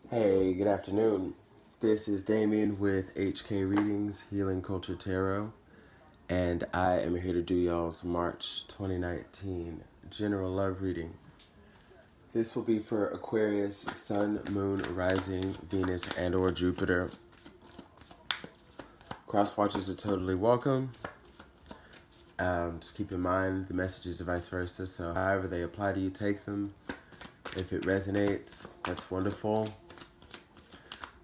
Hey, good afternoon. This is Damien with HK Readings, Healing Culture Tarot, and I am here to do y'all's March 2019 General Love Reading. This will be for Aquarius, Sun, Moon, Rising, Venus, and or Jupiter. Cross watches are totally welcome. Just keep in mind the messages are vice versa, so however they apply to you, take them. If it resonates, that's wonderful.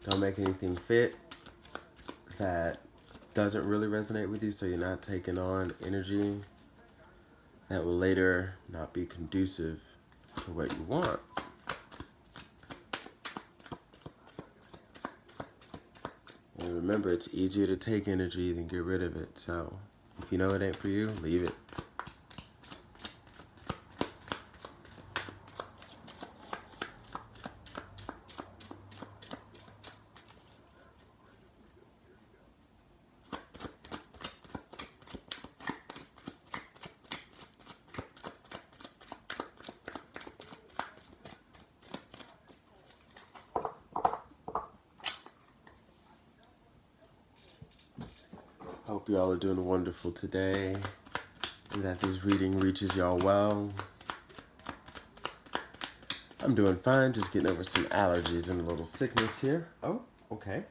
Don't make anything fit that doesn't really resonate with you, so you're not taking on energy that will later not be conducive to what you want. And remember, it's easier to take energy than get rid of it, so if you know it ain't for you, leave it. Hope y'all are doing wonderful today and that this reading reaches y'all well. I'm doing fine, just getting over some allergies and a little sickness here. Oh, okay.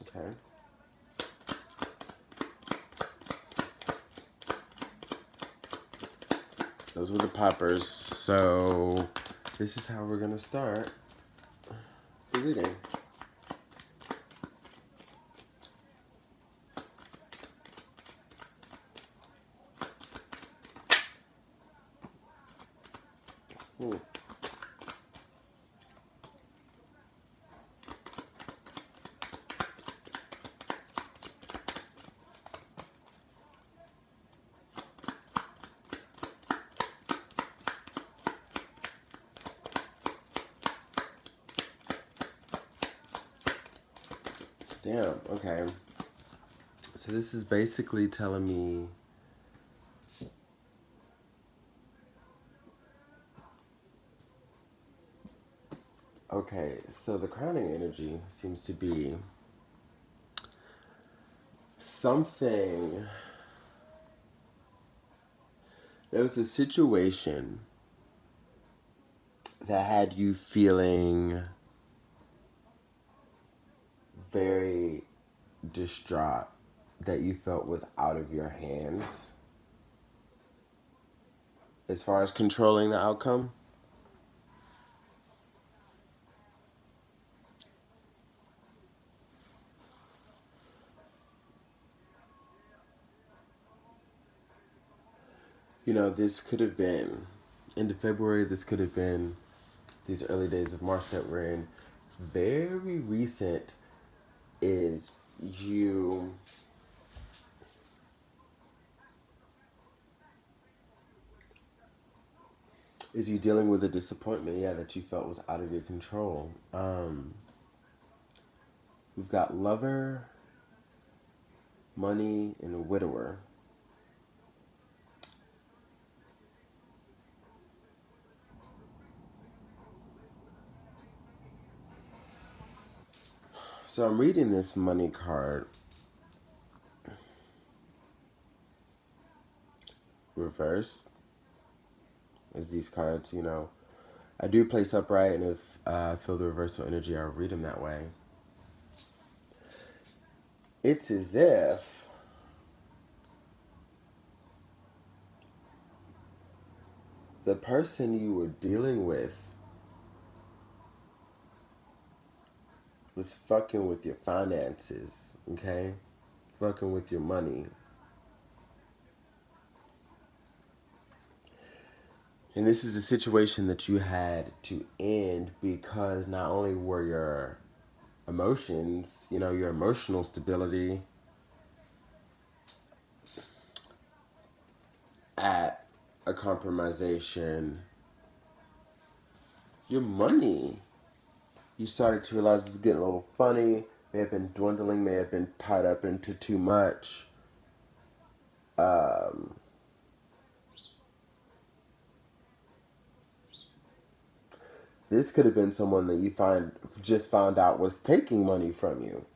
Okay. Those were the poppers, so this is how we're gonna start the reading. Damn, okay. So this is basically telling me okay, so the crowning energy seems to be something. There was a situation that had you feeling very distraught, that you felt was out of your hands as far as controlling the outcome. You know, this could have been into February, this could have been these early days of March that we're in. Very recent is you dealing with a disappointment, yeah, that you felt was out of your control. We've got lover, money, and a widower. So I'm reading this money card reverse, as these cards, you know, I do place upright, and if I feel the reversal energy, I'll read them that way. It's as if the person you were dealing with was fucking with your finances, okay? Fucking with your money. And this is a situation that you had to end because not only were your emotions, you know, your emotional stability at a compromisation, your money you started to realize it's getting a little funny, may have been dwindling, may have been tied up into too much. This could have been someone that you just found out was taking money from you.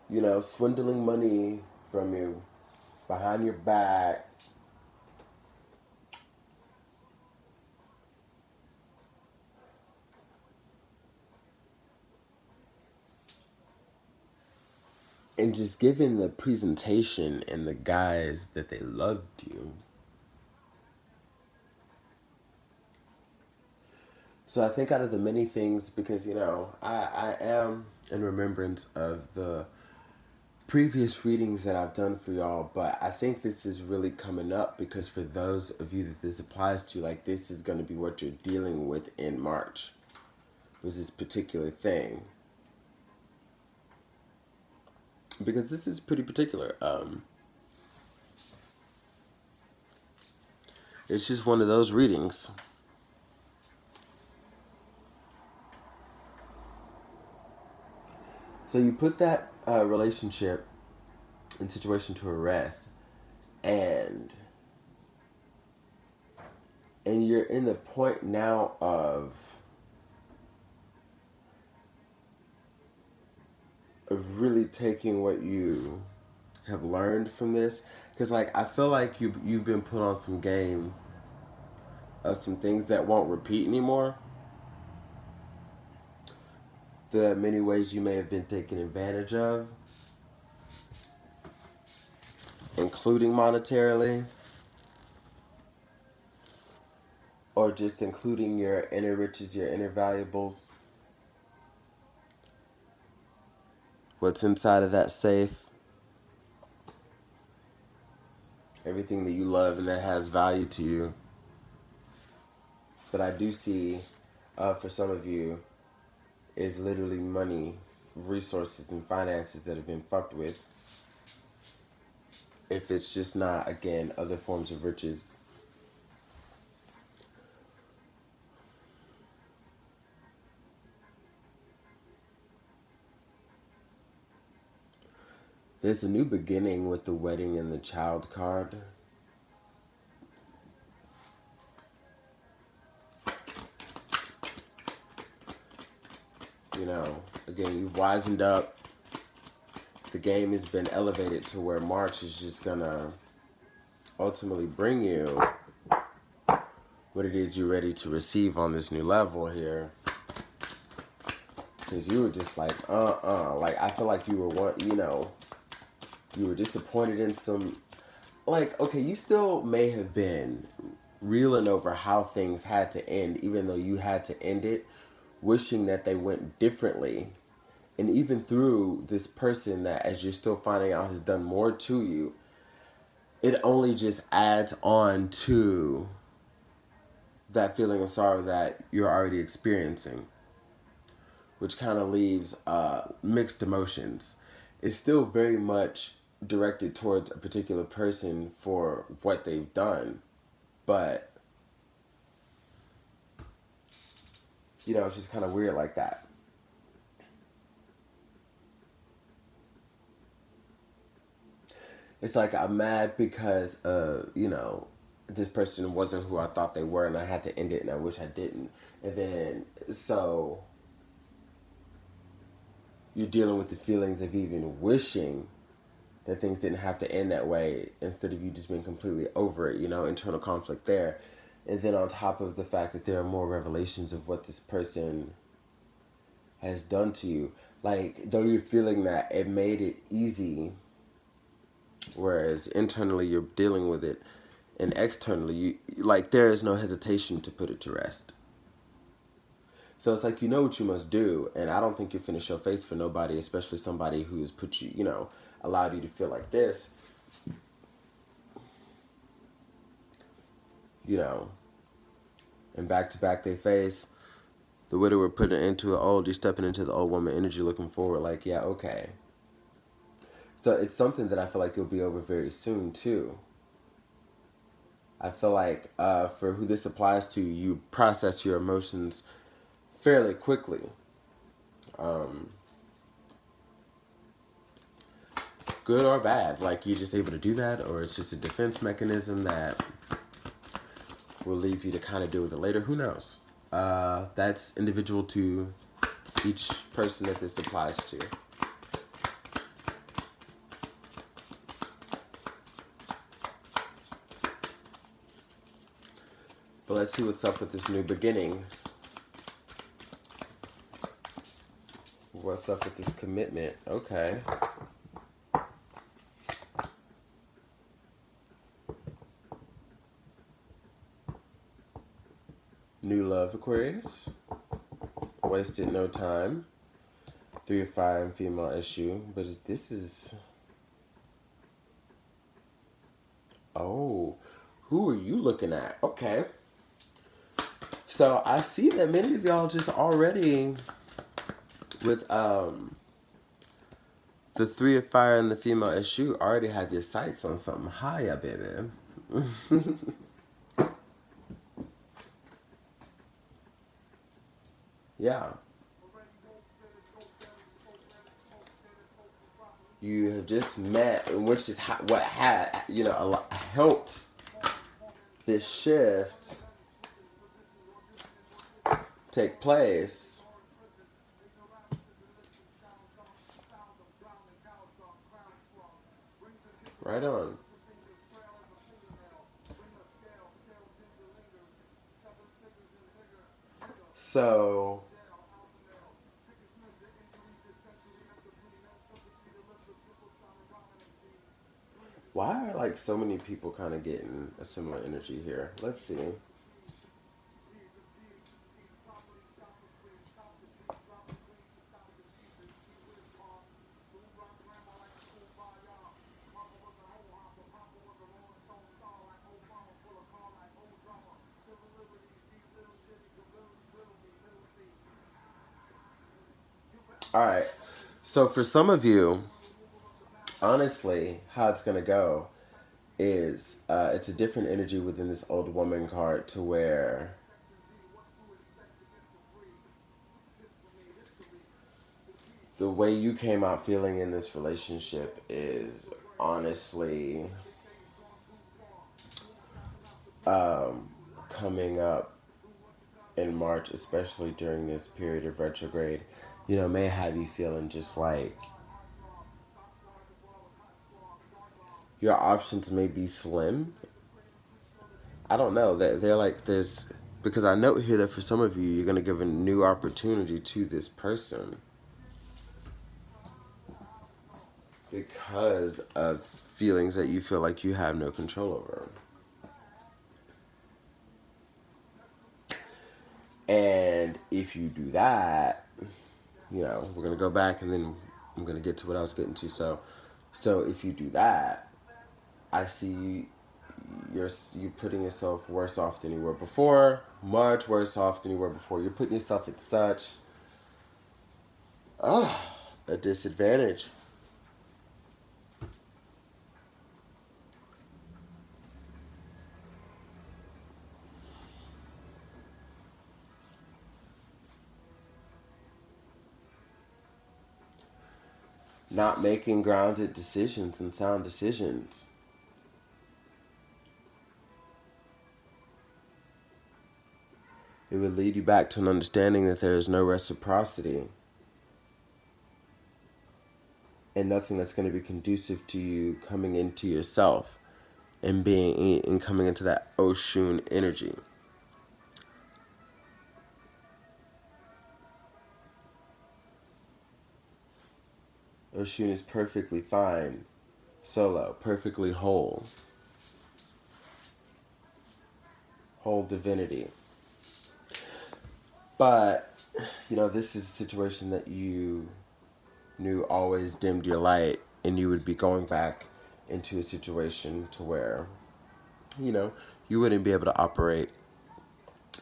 You know, swindling money from you behind your back. And just giving the presentation and the guise that they loved you. So I think out of the many things, because, you know, I am in remembrance of the previous readings that I've done for y'all, but I think this is really coming up because for those of you that this applies to, like, this is going to be what you're dealing with in March, was this particular thing. Because this is pretty particular. It's just one of those readings. So you put that relationship and situation to rest, and you're in the point now of really taking what you have learned from this, because like I feel like you've been put on some game of some things that won't repeat anymore. The many ways you may have been taken advantage of, including monetarily, or just including your inner riches, your inner valuables. What's inside of that safe. Everything that you love and that has value to you. But I do see, for some of you, is literally money, resources, and finances that have been fucked with. If it's just not, again, other forms of riches. There's a new beginning with the wedding and the child card. You know, again, you've wisened up. The game has been elevated to where March is just gonna ultimately bring you what it is you're ready to receive on this new level here. Because you were just like, like, I feel like you were you were disappointed in some, like, okay, you still may have been reeling over how things had to end, even though you had to end it, wishing that they went differently. And even through this person that, as you're still finding out, has done more to you, it only just adds on to that feeling of sorrow that you're already experiencing, which kind of leaves mixed emotions. It's still very much directed towards a particular person for what they've done, but, you know, it's just kind of weird like that. It's like I'm mad because, you know, this person wasn't who I thought they were and I had to end it and I wish I didn't. And then, so you're dealing with the feelings of even wishing that things didn't have to end that way instead of you just being completely over it, you know, internal conflict there. And then on top of the fact that there are more revelations of what this person has done to you, like, though you're feeling that it made it easy, whereas internally you're dealing with it, and externally, like, there is no hesitation to put it to rest. So it's like, you know what you must do, and I don't think you're finna show face for nobody, especially somebody who has put you, you know, allowed you to feel like this. You know, and back to back they face. The widower putting into the old, you're stepping into the old woman energy, looking forward, like, yeah, okay. So it's something that I feel like you'll be over very soon, too. I feel like for who this applies to, you process your emotions fairly quickly. Good or bad. Like, you're just able to do that, or it's just a defense mechanism that will leave you to kind of deal with it later. Who knows? That's individual to each person that this applies to. But let's see what's up with this new beginning. What's up with this commitment? Okay. New love, Aquarius. Wasted no time. 3 of fire and female issue. But this is... Oh, who are you looking at? Okay. So I see that many of y'all just already with the 3 of fire and the female issue already have your sights on something higher, baby. Yeah. You have just met, which is what had, helped this shift take place. Right on. So, why are like so many people kind of getting a similar energy here? Let's see. All right. So for some of you, honestly, how it's gonna go is it's a different energy within this old woman card to where the way you came out feeling in this relationship is honestly coming up in March, especially during this period of retrograde, may have you feeling just like your options may be slim. I don't know. They're like this, because I note here that for some of you, you're going to give a new opportunity to this person because of feelings that you feel like you have no control over. And if you do that, we're going to go back and then I'm going to get to what I was getting to. So if you do that, I see you putting yourself worse off than you were before, much worse off than you were before. You're putting yourself at such a disadvantage. Not making grounded decisions and sound decisions. It would lead you back to an understanding that there is no reciprocity and nothing that's going to be conducive to you coming into yourself and coming into that Oshun energy. Oshun is perfectly fine, solo, perfectly whole divinity. But, this is a situation that you knew always dimmed your light, and you would be going back into a situation to where, you wouldn't be able to operate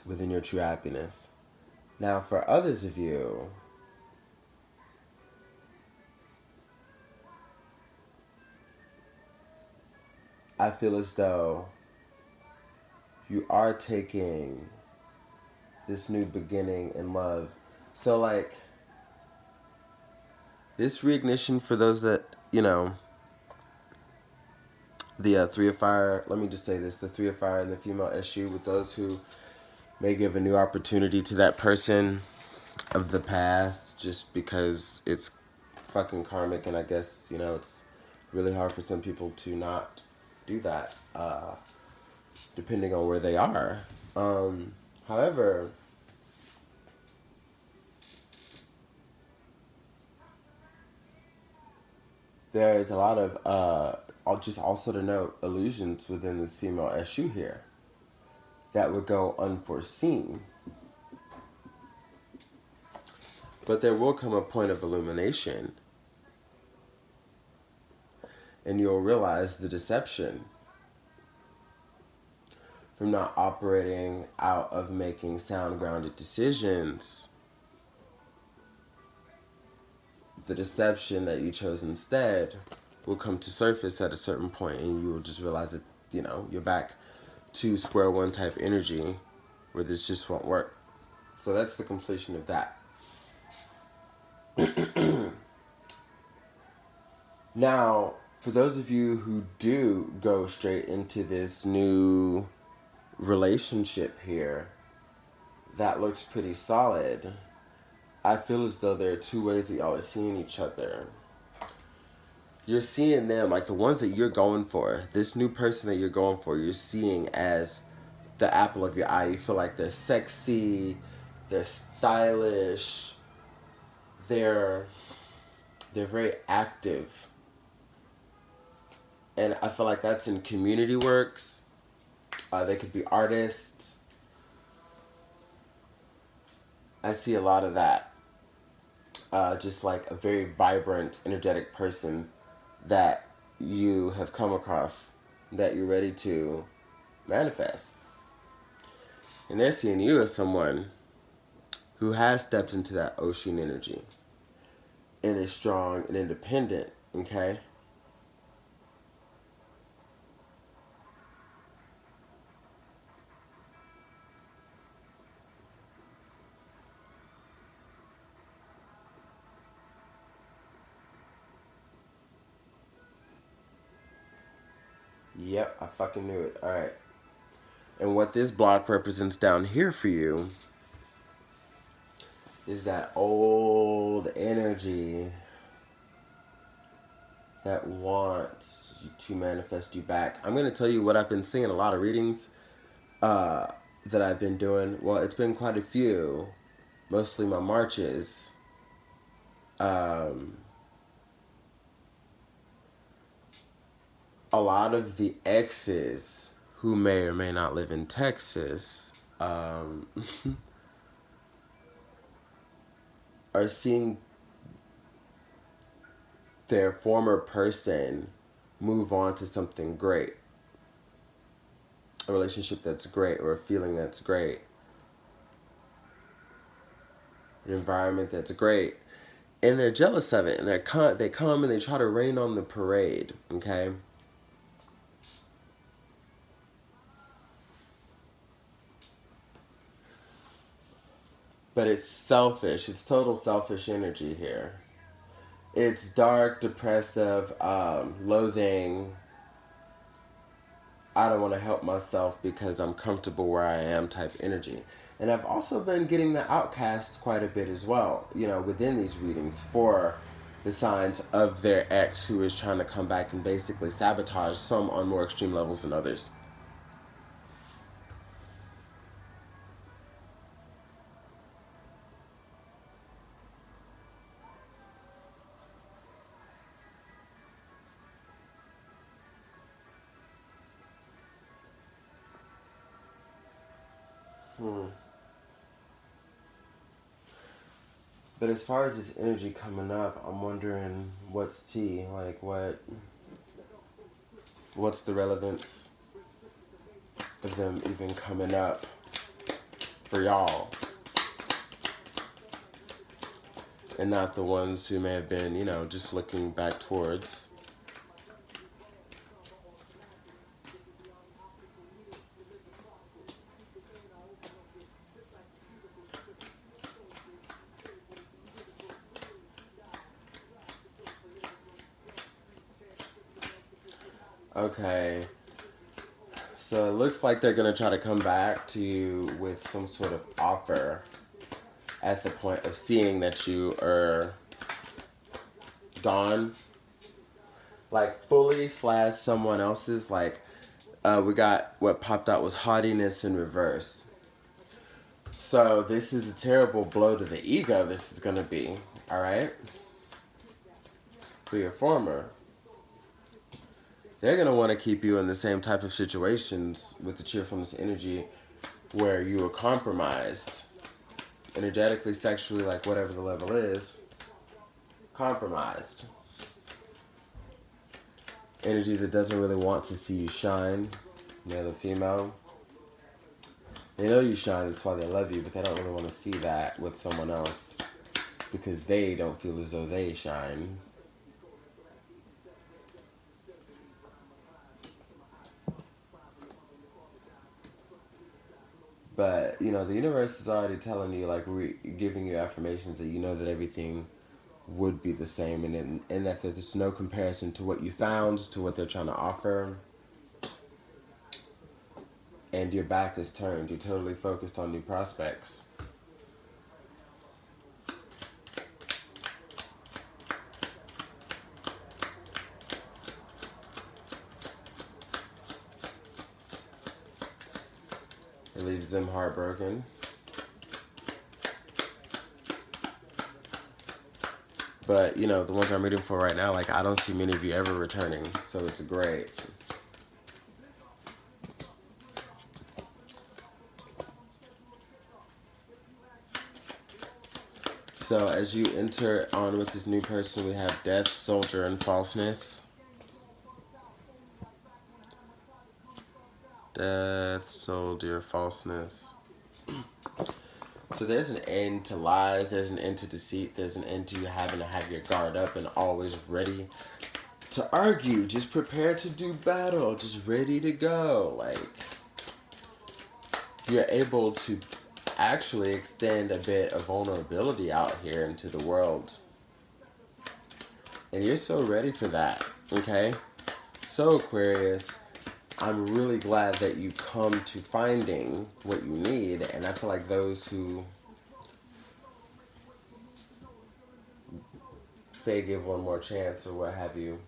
within your true happiness. Now, for others of you, I feel as though you are taking this new beginning in love. So, like, this reignition for those that, you know, the Three of Fire, let me just say this, the Three of Fire and the female issue, with those who may give a new opportunity to that person of the past just because it's fucking karmic, and I guess, you know, it's really hard for some people to not do that, depending on where they are. However, there's a lot of, just also to note, illusions within this female SU here that would go unforeseen. But there will come a point of illumination, and you'll realize the deception from not operating out of making sound, grounded decisions. The deception that you chose instead will come to surface at a certain point, and you will just realize that, you know, you're back to square one type energy where this just won't work. So that's the completion of that. Now, for those of you who do go straight into this new relationship here, that looks pretty solid. I feel as though there are two ways that y'all are seeing each other. You're seeing them, like the ones that you're going for, this new person that you're going for, you're seeing as the apple of your eye. You feel like they're sexy, they're stylish, they're very active. And I feel like that's in community works. They could be artists. I see a lot of that. Just like a very vibrant, energetic person that you have come across, that you're ready to manifest. And they're seeing you as someone who has stepped into that ocean energy and is strong and independent, okay? Yep, I fucking knew it. Alright. And what this block represents down here for you is that old energy that wants to manifest you back. I'm going to tell you what I've been seeing a lot of readings that I've been doing. Well, it's been quite a few. Mostly my marches. A lot of the exes who may or may not live in Texas are seeing their former person move on to something great. A relationship that's great, or a feeling that's great. An environment that's great. And they're jealous of it, and they come and they try to rain on the parade, okay? But it's selfish. It's total selfish energy here. It's dark, depressive, loathing. I don't want to help myself because I'm comfortable where I am type energy. And I've also been getting the outcasts quite a bit as well, you know, within these readings for the signs of their ex who is trying to come back and basically sabotage, some on more extreme levels than others. But as far as this energy coming up, I'm wondering what's tea? Like what's the relevance of them even coming up for y'all? And not the ones who may have been, you know, just looking back towards. Okay. So it looks like they're going to try to come back to you with some sort of offer at the point of seeing that you are gone. Like fully / someone else's. Like we got what popped out was haughtiness in reverse. So this is a terrible blow to the ego this is going to be. Alright? For your former. They're going to want to keep you in the same type of situations with the cheerfulness energy where you are compromised. Energetically, sexually, like whatever the level is. Compromised. Energy that doesn't really want to see you shine. Male or female. They know you shine, that's why they love you, but they don't really want to see that with someone else. Because they don't feel as though they shine. But, you know, the universe is already telling you, like, we're giving you affirmations that you know that everything would be the same. And that there's no comparison to what you found, to what they're trying to offer. And your back is turned. You're totally focused on new prospects. It leaves them heartbroken. But, you know, the ones I'm reading for right now, like, I don't see many of you ever returning. So it's great. So as you enter on with this new person, we have death, soldier, and falseness. Death, soldier, falseness. So there's an end to lies, there's an end to deceit, there's an end to you having to have your guard up and always ready to argue, just prepared to do battle, just ready to go. Like, you're able to actually extend a bit of vulnerability out here into the world. And you're so ready for that, okay? So Aquarius, I'm really glad that you've come to finding what you need, and I feel like those who say give one more chance or what have you,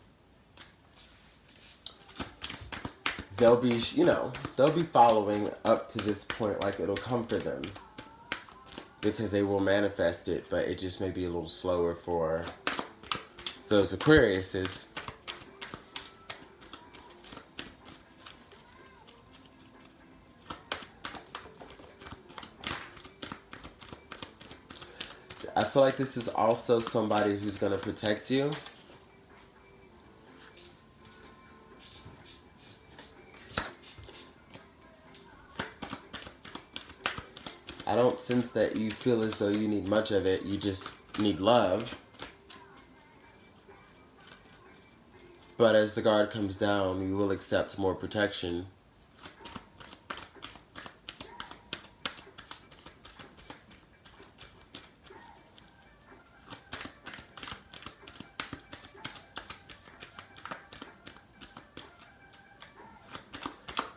they'll be, you know, they'll be following up to this point, like it'll come for them because they will manifest it, but it just may be a little slower for those Aquariuses. I feel like this is also somebody who's going to protect you. I don't sense that you feel as though you need much of it. You just need love. But as the guard comes down, you will accept more protection.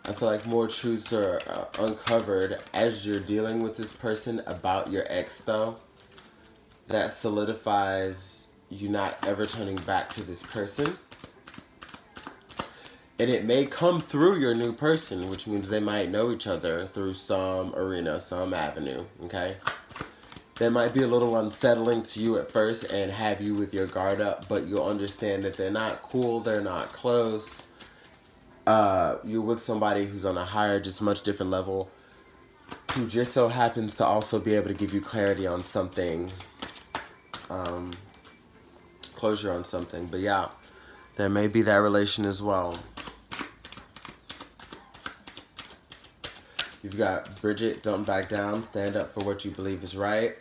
I feel like more truths are uncovered as you're dealing with this person about your ex, though. That solidifies you not ever turning back to this person. And it may come through your new person, which means they might know each other through some arena, some avenue, okay? That might be a little unsettling to you at first and have you with your guard up, but you'll understand that they're not cool, they're not close. You're with somebody who's on a higher, just much different level, who just so happens to also be able to give you clarity on something, closure on something. But yeah, there may be that relation as well. You've got Bridget, don't back down, stand up for what you believe is right.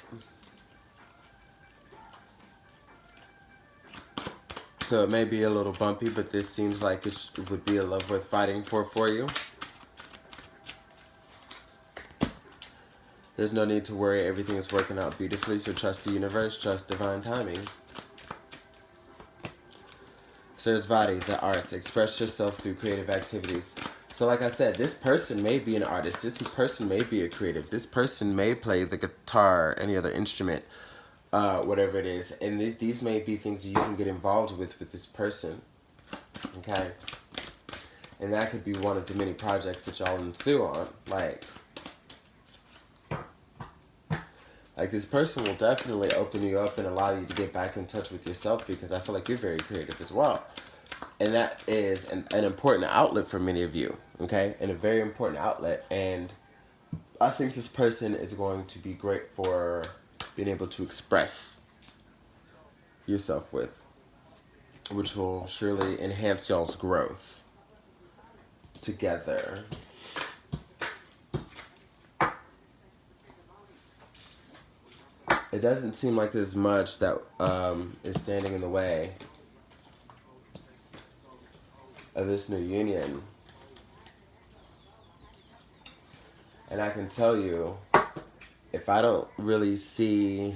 So it may be a little bumpy, but this seems like it would be a love worth fighting for you. There's no need to worry, everything is working out beautifully, so trust the universe, trust divine timing. Sarasvati, the arts. Express yourself through creative activities. So like I said, this person may be an artist. This person may be a creative. This person may play the guitar, any other instrument, whatever it is. And these may be things that you can get involved with this person. Okay? And that could be one of the many projects that y'all ensue on. Like this person will definitely open you up and allow you to get back in touch with yourself, because I feel like you're very creative as well. And that is an important outlet for many of you, okay? And a very important outlet. And I think this person is going to be great for being able to express yourself with, which will surely enhance y'all's growth together. It doesn't seem like there's much that is standing in the way of this new union. And I can tell you, if I don't really see,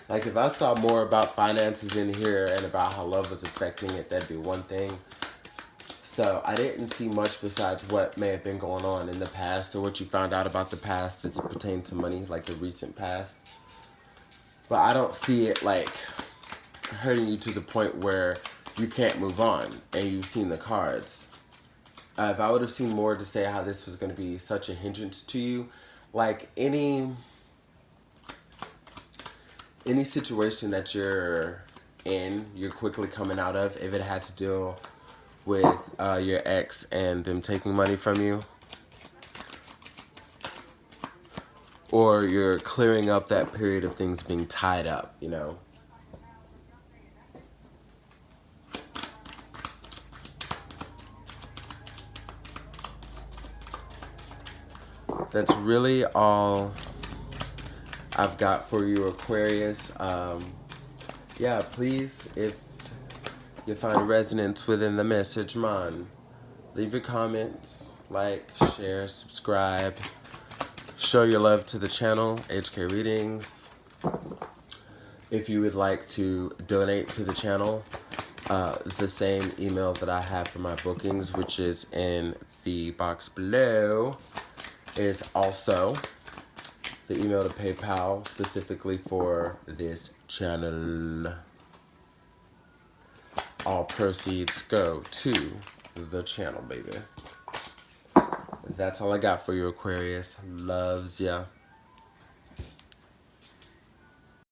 like if I saw more about finances in here and about how love was affecting it, that'd be one thing. So I didn't see much besides what may have been going on in the past, or what you found out about the past as it pertained to money, like the recent past. But I don't see it like hurting you to the point where you can't move on, and you've seen the cards. If I would have seen more to say how this was going to be such a hindrance to you, like any situation that you're in, you're quickly coming out of, if it had to deal with your ex and them taking money from you, or you're clearing up that period of things being tied up, you know. That's really all I've got for you, Aquarius. Yeah, please, if you find resonance within the message, man, leave your comments, like, share, subscribe, show your love to the channel, HK Readings. If you would like to donate to the channel, the same email that I have for my bookings, which is in the box below, is also the email to PayPal specifically for this channel. All proceeds go to the channel, baby. That's all I got for you, Aquarius. Loves ya.